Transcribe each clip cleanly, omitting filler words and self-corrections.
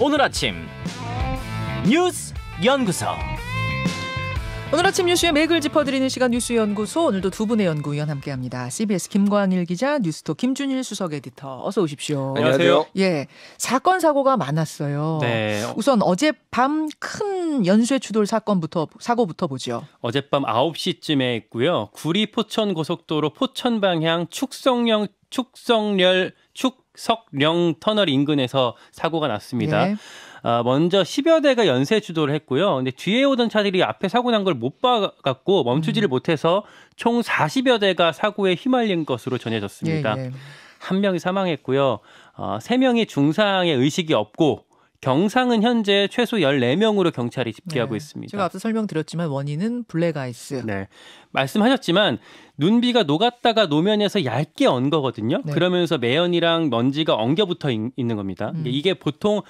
오늘 아침 뉴스 연구소. 오늘 아침 뉴스의 맥을 짚어드리는 시간 뉴스연구소. 오늘도 두 분의 연구위원 함께합니다. CBS 김광일 기자, 뉴스톱 김준일 수석 에디터. 어서 오십시오. 안녕하세요. 예, 사건 사고가 많았어요. 네. 우선 어젯밤 큰 연쇄 추돌 사고부터 보죠. 어젯밤 9시쯤에 했고요. 구리 포천 고속도로 포천 방향 축성령 터널 인근에서 사고가 났습니다. 예. 먼저 10여 대가 연쇄 주도를 했고요. 근데 뒤에 오던 차들이 앞에 사고 난 걸 못 봐갖고 멈추지를 못해서 총 40여 대가 사고에 휘말린 것으로 전해졌습니다. 예. 한 명이 사망했고요. 3명이 중상의 의식이 없고 경상은 현재 최소 14명으로 경찰이 집계하고 있습니다. 제가 앞서 설명드렸지만 원인은 블랙아이스. 네, 말씀하셨지만 눈비가 녹았다가 노면에서 얇게 언 거거든요. 네. 그러면서 매연이랑 먼지가 엉겨붙어 있는 겁니다. 이게 보통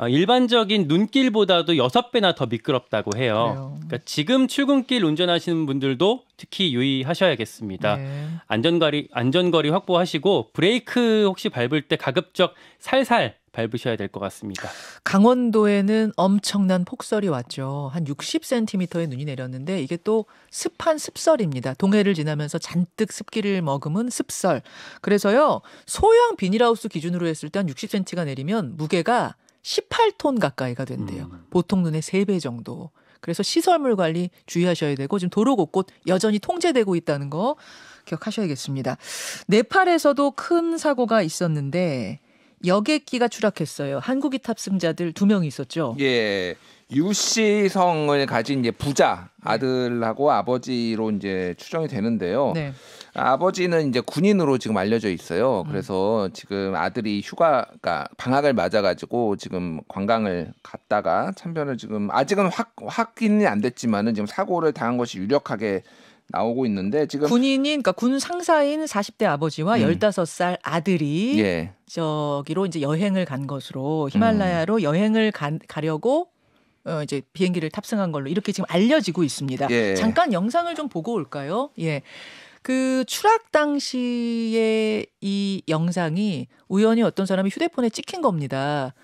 일반적인 눈길보다도 6배나 더 미끄럽다고 해요. 그러니까 지금 출근길 운전하시는 분들도 특히 유의하셔야겠습니다. 네. 안전거리 확보하시고 브레이크 혹시 밟을 때 가급적 살살 밟으셔야 될 것 같습니다. 강원도에는 엄청난 폭설이 왔죠. 한 60cm의 눈이 내렸는데 이게 또 습한 습설입니다. 동해를 지나면서 잔뜩 습기를 머금은 습설. 그래서요, 소형 비닐하우스 기준으로 했을 때 한 60cm가 내리면 무게가 18톤 가까이가 된대요. 보통 눈의 3배 정도. 그래서 시설물 관리 주의하셔야 되고 지금 도로 곳곳 여전히 통제되고 있다는 거 기억하셔야겠습니다. 네팔에서도 큰 사고가 있었는데 여객기가 추락했어요. 한국인 탑승자들 2명이 있었죠. 예. 유씨 성을 가진 이제 부자 아들하고 아버지로 이제 추정이 되는데요. 네. 아버지는 이제 군인으로 지금 알려져 있어요. 그래서 지금 아들이 휴가가 방학을 맞아가지고 지금 관광을 갔다가 참변을 지금 아직은 확인이 안 됐지만은 지금 사고를 당한 것이 유력하게 나오고 있는데 지금 그러니까 군 상사인 40대 아버지와 15살 아들이 예. 저기로 이제 여행을 간 것으로 히말라야로 여행을 가려고 이제 비행기를 탑승한 걸로 이렇게 지금 알려지고 있습니다. 예. 잠깐 영상을 좀 보고 올까요? 예. 그 추락 당시에 이 영상이 우연히 어떤 사람이 휴대폰에 찍힌 겁니다.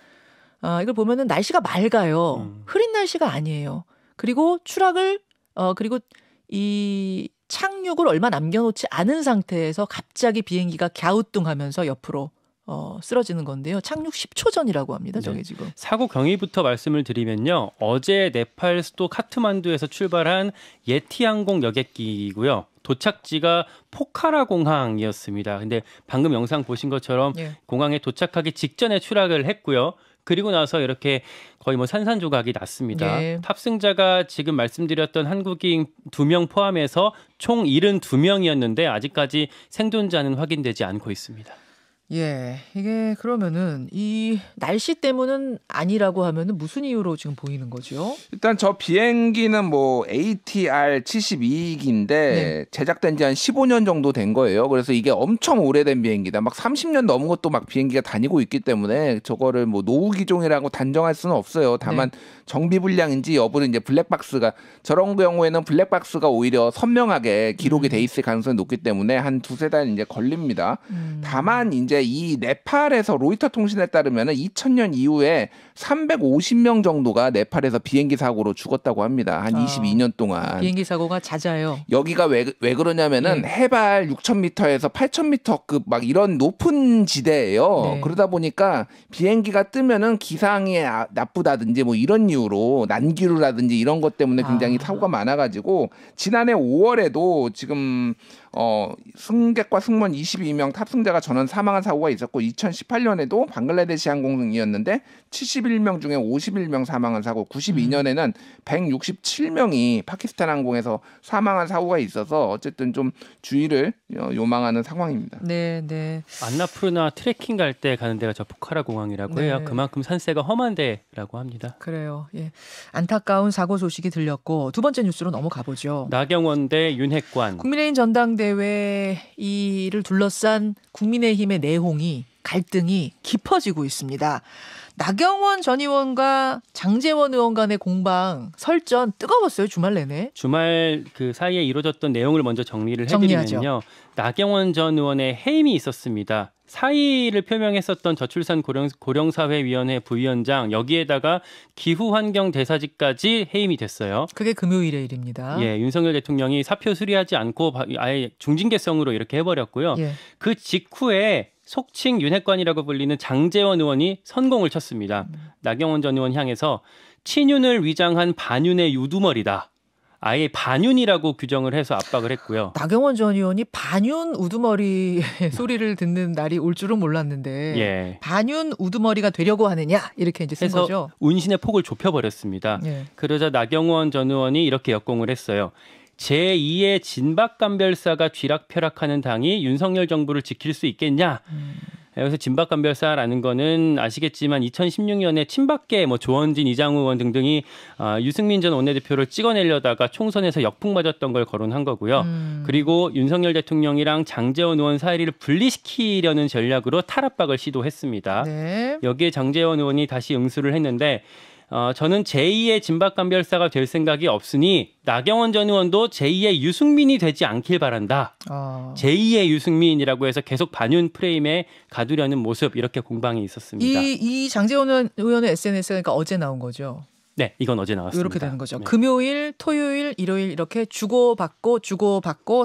이걸 보면은 날씨가 맑아요. 흐린 날씨가 아니에요. 그리고 그리고 이 착륙을 얼마 남겨놓지 않은 상태에서 갑자기 비행기가 갸우뚱하면서 옆으로 쓰러지는 건데요. 착륙 10초 전이라고 합니다. 저게 지금. 사고 경위부터 말씀을 드리면요. 어제 네팔 수도 카트만두에서 출발한 예티항공 여객기이고요. 도착지가 포카라 공항이었습니다. 근데 방금 영상 보신 것처럼 예. 공항에 도착하기 직전에 추락을 했고요. 그리고 나서 이렇게 거의 산산조각이 났습니다. 예. 탑승자가 지금 말씀드렸던 한국인 2명 포함해서 총 72명이었는데 아직까지 생존자는 확인되지 않고 있습니다. 예, 이게 그러면은 이 날씨 때문은 아니라고 하면은 무슨 이유로 지금 보이는 거죠? 일단 저 비행기는 뭐 ATR 72기인데 네. 제작된 지 한 15년 정도 된 거예요. 그래서 이게 엄청 오래된 비행기다. 막 30년 넘은 것도 막 비행기가 다니고 있기 때문에 저거를 뭐 노후 기종이라고 단정할 수는 없어요. 다만 정비 불량인지 여부는 이제 블랙박스가 저런 경우에는 블랙박스가 오히려 선명하게 기록이 돼 있을 가능성이 높기 때문에 한 2-3달 이제 걸립니다. 다만 이제 이 네팔에서 로이터 통신에 따르면은 2000년 이후에 350명 정도가 네팔에서 비행기 사고로 죽었다고 합니다. 한 22년 동안. 비행기 사고가 잦아요. 여기가 왜 그러냐면은 해발 6,000m에서 8,000m급 막 이런 높은 지대예요. 네. 그러다 보니까 비행기가 뜨면은 기상이 나쁘다든지 뭐 이런 이유로 난기류라든지 이런 것 때문에 굉장히 사고가 많아가지고 지난해 5월에도 지금 승객과 승무원 22명 탑승자가 전원 사망한 사고가 있었고 2018년에도 방글라데시 항공이었는데 71명 중에 51명 사망한 사고, 92년에는 167명이 파키스탄 항공에서 사망한 사고가 있어서 어쨌든 좀 주의를 요망하는 상황입니다. 네, 네. 안나푸르나 트레킹 갈 때 가는 데가 저 포카라 공항이라고 네. 해요. 그만큼 산세가 험한 데라고 합니다. 그래요. 예. 안타까운 사고 소식이 들렸고 두 번째 뉴스로 넘어가 보죠. 나경원 대 윤핵관. 국민의힘 전당대회 이를 둘러싼 국민의힘의 내홍이 갈등이 깊어지고 있습니다. 나경원 전 의원과 장제원 의원 간의 공방 설전 뜨거웠어요. 주말 내내. 주말 그 사이에 이루어졌던 내용을 먼저 정리를 정리하죠. 해드리면요. 나경원 전 의원의 해임이 있었습니다. 사의를 표명했었던 저출산 고령사회위원회 부위원장 여기에다가 기후환경대사직까지 해임이 됐어요. 그게 금요일의 일입니다. 예, 윤석열 대통령이 사표 수리하지 않고 아예 중징계성으로 이렇게 해버렸고요. 예. 그 직후에 속칭 윤핵관이라고 불리는 장제원 의원이 선공을 쳤습니다. 나경원 전 의원 향해서 친윤을 위장한 반윤의 우두머리다. 아예 반윤이라고 규정을 해서 압박을 했고요. 나경원 전 의원이 반윤 우두머리 소리를 듣는 날이 올 줄은 몰랐는데 예. 반윤 우두머리가 되려고 하느냐 이렇게 이제 쓴 해서 거죠. 운신의 폭을 좁혀버렸습니다. 예. 그러자 나경원 전 의원이 이렇게 역공을 했어요. 제2의 진박감별사가 쥐락펴락하는 당이 윤석열 정부를 지킬 수 있겠냐? 여기서 진박감별사라는 거는 아시겠지만 2016년에 친박계 조원진, 이장우 의원 등등이 유승민 전 원내대표를 찍어내려다가 총선에서 역풍맞았던 걸 거론한 거고요. 그리고 윤석열 대통령이랑 장제원 의원 사이를 분리시키려는 전략으로 탈압박을 시도했습니다. 네. 여기에 장제원 의원이 다시 응수를 했는데 저는 제2의 진박감별사가 될 생각이 없으니 나경원 전 의원도 제2의 유승민이 되지 않길 바란다. 제2의 유승민이라고 해서 계속 반윤 프레임에 가두려는 모습 이렇게 공방이 있었습니다. 이 장제원 의원의 SNS가 그러니까 어제 나온 거죠. 네, 이건 어제 나왔습니다. 이렇게 되는 거죠. 네. 금요일, 토요일, 일요일 이렇게 주고받고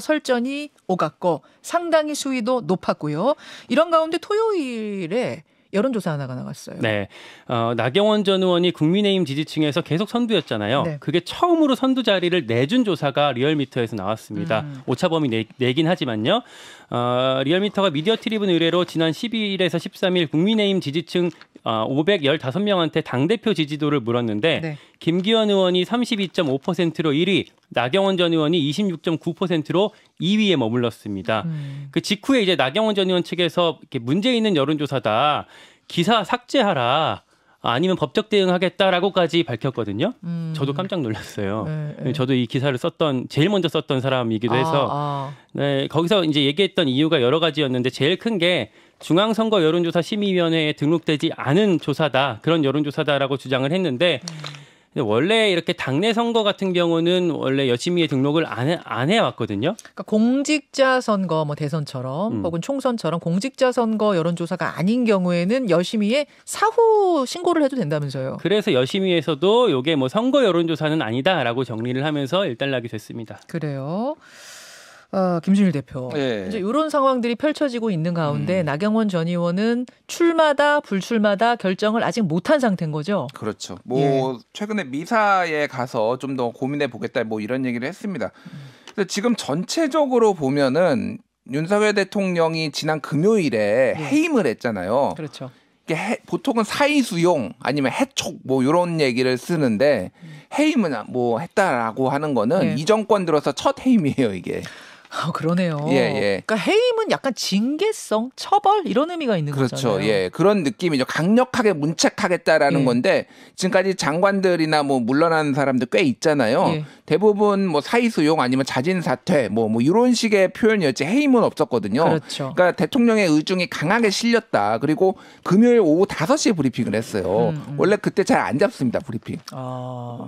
설전이 오갔고 상당히 수위도 높았고요. 이런 가운데 토요일에 여론조사 하나가 나갔어요. 네, 나경원 전 의원이 국민의힘 지지층에서 계속 선두였잖아요. 네. 그게 처음으로 선두 자리를 내준 조사가 리얼미터에서 나왔습니다. 오차범위 내긴 하지만요. 리얼미터가 미디어 트리븐 의뢰로 지난 12일에서 13일 국민의힘 지지층 515명한테 당대표 지지도를 물었는데 네. 김기현 의원이 32.5%로 1위, 나경원 전 의원이 26.9%로 2위에 머물렀습니다. 그 직후에 이제 나경원 전 의원 측에서 이렇게 문제 있는 여론조사다. 기사 삭제하라. 아니면 법적 대응하겠다라고까지 밝혔거든요. 저도 깜짝 놀랐어요. 네. 저도 이 기사를 제일 먼저 썼던 사람이기도 해서 네, 거기서 이제 얘기했던 이유가 여러 가지였는데 제일 큰 게 중앙선거 여론조사 심의위원회에 등록되지 않은 조사다. 그런 여론조사다라고 주장을 했는데 원래 이렇게 당내 선거 같은 경우는 원래 여심위에 등록을 안 해왔거든요. 그러니까 공직자 선거 대선처럼 혹은 총선처럼 공직자 선거 여론조사가 아닌 경우에는 여심위에 사후 신고를 해도 된다면서요. 그래서 여심위에서도 이게 선거 여론조사는 아니다라고 정리를 하면서 일단락이 됐습니다. 그래요. 김준일 대표. 네. 이제 이런 상황들이 펼쳐지고 있는 가운데 나경원 전 의원은 출마다 불출마다 결정을 아직 못한 상태인 거죠. 그렇죠. 최근에 미사에 가서 좀 더 고민해 보겠다 이런 얘기를 했습니다. 근데 지금 전체적으로 보면은 윤석열 대통령이 지난 금요일에 해임을 했잖아요. 그렇죠. 이게 보통은 사의 수용 아니면 해촉 이런 얘기를 쓰는데 해임은 했다라고 하는 거는 이 정권 들어서 첫 해임이에요, 이게. 그러네요. 예. 그러니까 해임은 약간 징계성, 처벌 이런 의미가 있는 그렇죠. 거잖아요. 예, 그런 느낌이죠. 강력하게 문책하겠다라는 건데 지금까지 장관들이나 물러난 사람들 꽤 있잖아요. 대부분 사의 수용 아니면 자진 사퇴 이런 식의 표현이었지 해임은 없었거든요. 그렇죠. 그러니까 대통령의 의중이 강하게 실렸다. 그리고 금요일 오후 5시에 브리핑을 했어요. 원래 그때 잘 안 잡습니다, 브리핑.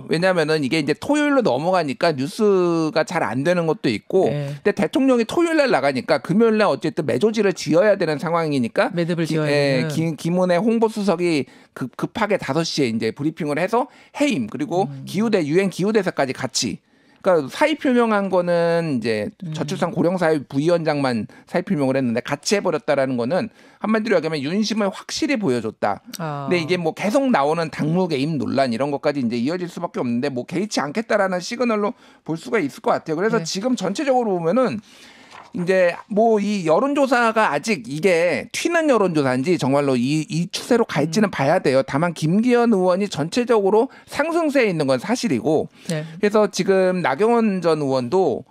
왜냐하면은 이게 이제 토요일로 넘어가니까 뉴스가 잘 안 되는 것도 있고. 근데 대통령이 토요일 날 나가니까 금요일 날 어쨌든 매조지를 지어야 되는 상황이니까 매듭을 지어야 되는. 김은혜 홍보수석이 급하게 5시에 이제 브리핑을 해서 해임 그리고 유엔 기후대사까지 같이. 그러니까 사의 표명한 거는 이제 저출산 고령사회 부위원장만 사의 표명을 했는데 같이 해버렸다라는 거는 한마디로 얘기하면 윤심을 확실히 보여줬다. 근데 이게 계속 나오는 당무 개입 논란 이런 것까지 이제 이어질 수밖에 없는데 개의치 않겠다라는 시그널로 볼 수가 있을 것 같아요. 그래서 지금 전체적으로 보면은 이제 이 여론조사가 아직 이게 튀는 여론조사인지 정말로 이 추세로 갈지는 봐야 돼요. 다만 김기현 의원이 전체적으로 상승세에 있는 건 사실이고 그래서 지금 나경원 전 의원도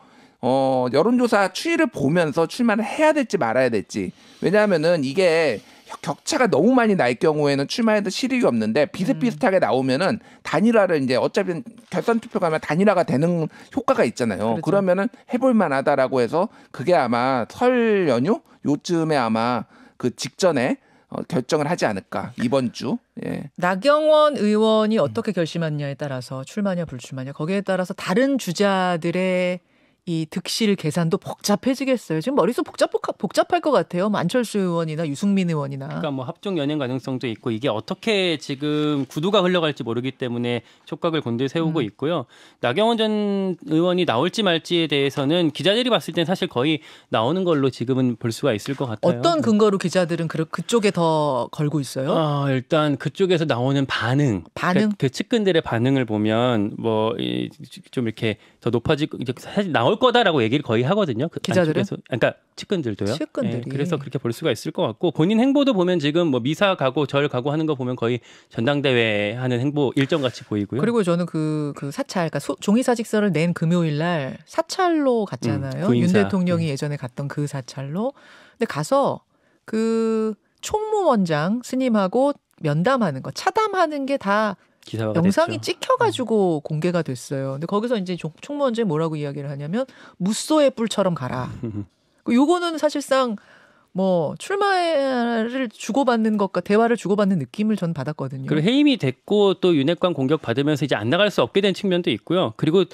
여론조사 추이를 보면서 출마를 해야 될지 말아야 될지 왜냐하면은 이게 격차가 너무 많이 날 경우에는 출마해도 실익이 없는데 비슷비슷하게 나오면은 단일화를 이제 어차피 결선 투표 가면 단일화가 되는 효과가 있잖아요. 그렇죠. 그러면은 해볼 만하다라고 해서 그게 아마 설 연휴 요쯤에 아마 그 직전에 결정을 하지 않을까 이번 주. 예. 나경원 의원이 어떻게 결심하느냐에 따라서 출마냐 불출마냐 거기에 따라서 다른 주자들의 이 득실 계산도 복잡해지겠어요. 지금 머릿속 복잡할 것 같아요. 안철수 의원이나 유승민 의원이나. 그러니까 뭐 합종 연행 가능성도 있고 이게 어떻게 지금 구도가 흘러갈지 모르기 때문에 촉각을 곤두에 세우고 있고요. 나경원 전 의원이 나올지 말지에 대해서는 기자들이 봤을 땐 사실 거의 나오는 걸로 지금은 볼 수가 있을 것 같아요. 어떤 근거로 기자들은 그쪽에 더 걸고 있어요? 일단 그쪽에서 나오는 반응? 그 측근들의 반응을 보면 뭐 좀 이렇게 더 높아지고 이제 사실 나올 거다라고 얘기를 거의 하거든요. 기자들은? 그러니까 측근들도요. 측근들이. 네, 그래서 그렇게 볼 수가 있을 것 같고 본인 행보도 보면 지금 뭐 미사 가고 절 가고 하는 거 보면 거의 전당대회 하는 행보 일정 같이 보이고요. 그리고 저는 그 사찰, 그러니까 종이 사직서를 낸 금요일 날 사찰로 갔잖아요. 윤 대통령이 예전에 갔던 그 사찰로. 근데 가서 그 총무원장 스님하고 면담하는 거, 차담하는 게 다 영상이 됐죠. 찍혀가지고 공개가 됐어요. 근데 거기서 이제 총무원장이 뭐라고 이야기를 하냐면 무소의 뿔처럼 가라. 요거는 사실상 뭐 출마를 주고받는 것과 대화를 주고받는 느낌을 전 받았거든요. 그리고 해임이 됐고 또 윤핵관 공격 받으면서 이제 안 나갈 수 없게 된 측면도 있고요. 그리고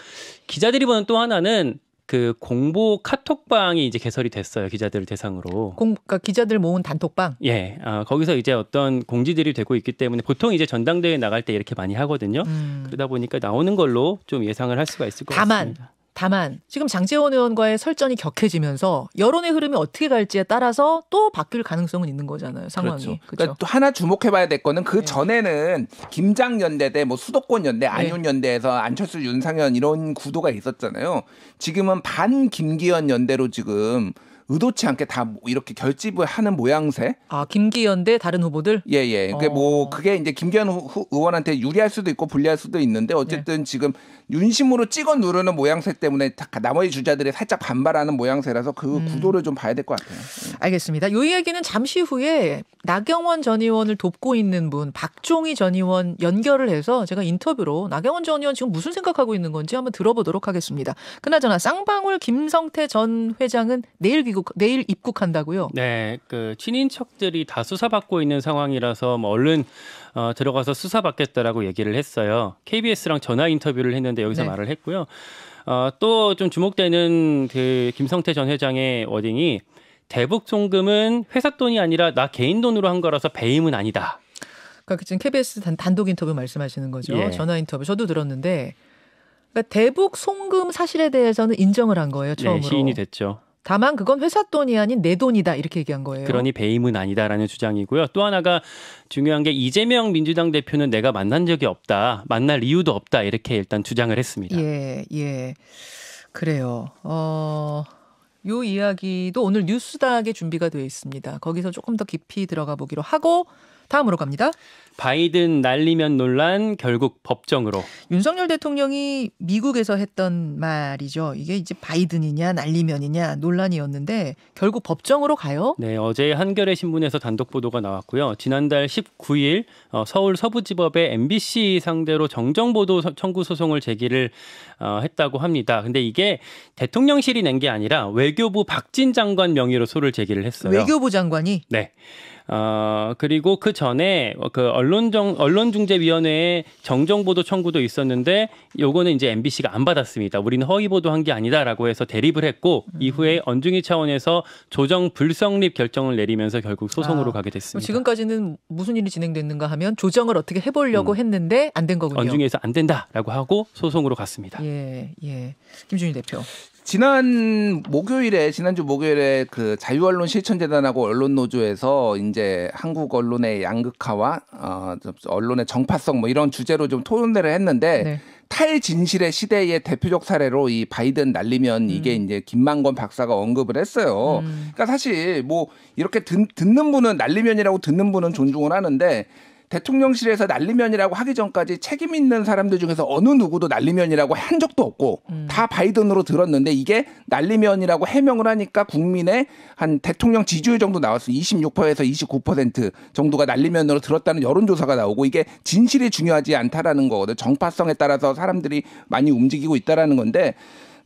기자들이 보는 또 하나는 그 공보 카톡방이 이제 개설이 됐어요. 기자들을 대상으로. 그러니까 기자들 모은 단톡방? 예. 거기서 이제 어떤 공지들이 되고 있기 때문에 보통 이제 전당대회 나갈 때 이렇게 많이 하거든요. 그러다 보니까 나오는 걸로 좀 예상을 할 수가 있을 것 같습니다. 다만 지금 장제원 의원과의 설전이 격해지면서 여론의 흐름이 어떻게 갈지에 따라서 또 바뀔 가능성은 있는 거잖아요. 상황이. 그렇죠. 그러니까 또 하나 주목해봐야 될 거는 그 전에는 김장연대 뭐 수도권연대, 안윤연대에서 안철수, 윤상현 이런 구도가 있었잖아요. 지금은 반 김기현 연대로 지금 의도치 않게 다 이렇게 결집을 하는 모양새. 김기현 대 다른 후보들? 예. 그게 뭐 그게 이제 김기현 의원한테 유리할 수도 있고 불리할 수도 있는데 어쨌든 지금 윤심으로 찍어 누르는 모양새 때문에 나머지 주자들이 살짝 반발하는 모양새라서 그 구도를 좀 봐야 될 것 같아요. 알겠습니다. 이 얘기는 잠시 후에 나경원 전 의원을 돕고 있는 분 박종희 전 의원 연결을 해서 제가 인터뷰로 나경원 전 의원 지금 무슨 생각하고 있는 건지 한번 들어보도록 하겠습니다. 그나저나 쌍방울 김성태 전 회장은 내일 입국한다고요? 네, 그 친인척들이 다 수사받고 있는 상황이라서 뭐 얼른 들어가서 수사받겠다라고 얘기를 했어요. KBS랑 전화 인터뷰를 했는데 여기서 말을 했고요. 또 좀 주목되는 그 김성태 전 회장의 워딩이 대북 송금은 회사 돈이 아니라 나 개인 돈으로 한 거라서 배임은 아니다. 그러니까 지금 KBS 단독 인터뷰 말씀하시는 거죠. 예. 전화 인터뷰 저도 들었는데 그러니까 대북 송금 사실에 대해서는 인정을 한 거예요. 처음으로. 네, 시인이 됐죠. 다만 그건 회사 돈이 아닌 내 돈이다 이렇게 얘기한 거예요. 그러니 배임은 아니다라는 주장이고요. 또 하나가 중요한 게 이재명 민주당 대표는 내가 만난 적이 없다. 만날 이유도 없다. 이렇게 일단 주장을 했습니다. 예. 그래요. 요 이야기도 오늘 뉴스닥에 준비가 되어 있습니다. 거기서 조금 더 깊이 들어가 보기로 하고 다음으로 갑니다. 바이든 날리면 논란 결국 법정으로. 윤석열 대통령이 미국에서 했던 말이죠. 이게 이제 바이든이냐 날리면이냐 논란이었는데 결국 법정으로 가요? 네, 어제 한겨레 신문에서 단독 보도가 나왔고요. 지난달 19일 서울 서부지법에 MBC 상대로 정정보도 청구 소송을 제기를 했다고 합니다. 근데 이게 대통령실이 낸 게 아니라 외교부 박진 장관 명의로 소를 제기를 했어요. 외교부 장관이? 네. 그리고 그 전에 그 언론중재위원회에 정정보도 청구도 있었는데 요거는 이제 MBC가 안 받았습니다. 우리는 허위보도한 게 아니다라고 해서 대립을 했고 이후에 언중위 차원에서 조정 불성립 결정을 내리면서 결국 소송으로 가게 됐습니다. 지금까지는 무슨 일이 진행됐는가 하면 조정을 어떻게 해보려고 했는데 안 된 거군요. 언중위에서 안 된다라고 하고 소송으로 갔습니다. 예. 김준희 대표. 지난주 목요일에 그 자유언론 실천재단하고 언론노조에서 이제 한국 언론의 양극화와 언론의 정파성 뭐 이런 주제로 좀 토론회를 했는데 탈진실의 시대의 대표적 사례로 이 바이든 날리면 이게 이제 김만권 박사가 언급을 했어요. 그러니까 사실 뭐 이렇게 듣는 분은 날리면이라고 듣는 분은 존중을 하는데 대통령실에서 날리면이라고 하기 전까지 책임 있는 사람들 중에서 어느 누구도 날리면이라고 한 적도 없고 다 바이든으로 들었는데 이게 날리면이라고 해명을 하니까 국민의 한 대통령 지지율 정도 나왔어요. 26%에서 29% 정도가 날리면으로 들었다는 여론조사가 나오고 이게 진실이 중요하지 않다라는 거거든요. 정파성에 따라서 사람들이 많이 움직이고 있다라는 건데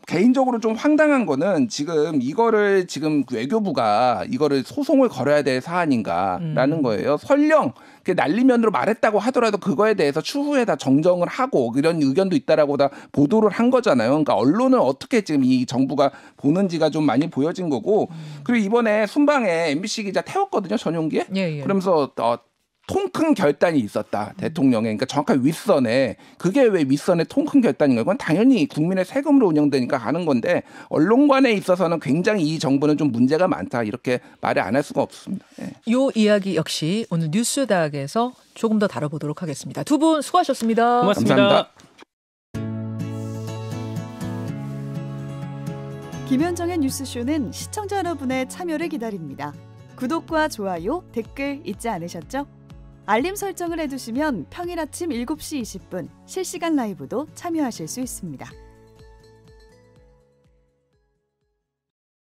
개인적으로 좀 황당한 거는 지금 이거를 지금 외교부가 이거를 소송을 걸어야 될 사안인가라는 거예요. 설령 난리면으로 말했다고 하더라도 그거에 대해서 추후에 다 정정을 하고 이런 의견도 있다라고 다 보도를 한 거잖아요. 그러니까 언론은 어떻게 지금 이 정부가 보는지가 좀 많이 보여진 거고 그리고 이번에 순방에 MBC 기자 태웠거든요. 전용기에. 예. 그러면서 통 큰 결단이 있었다. 대통령의. 그러니까 정확하게 윗선에. 그게 왜 윗선에 통 큰 결단인가? 이건 당연히 국민의 세금으로 운영되니까 하는 건데 언론관에 있어서는 굉장히 이 정부는 좀 문제가 많다. 이렇게 말을 안 할 수가 없습니다. 예. 이 이야기 역시 오늘 뉴스닥에서 조금 더 다뤄보도록 하겠습니다. 두 분 수고하셨습니다. 고맙습니다. 감사합니다. 김현정의 뉴스쇼는 시청자 여러분의 참여를 기다립니다. 구독과 좋아요, 댓글 잊지 않으셨죠? 알림 설정을 해두시면 평일 아침 7시 20분 실시간 라이브도 참여하실 수 있습니다.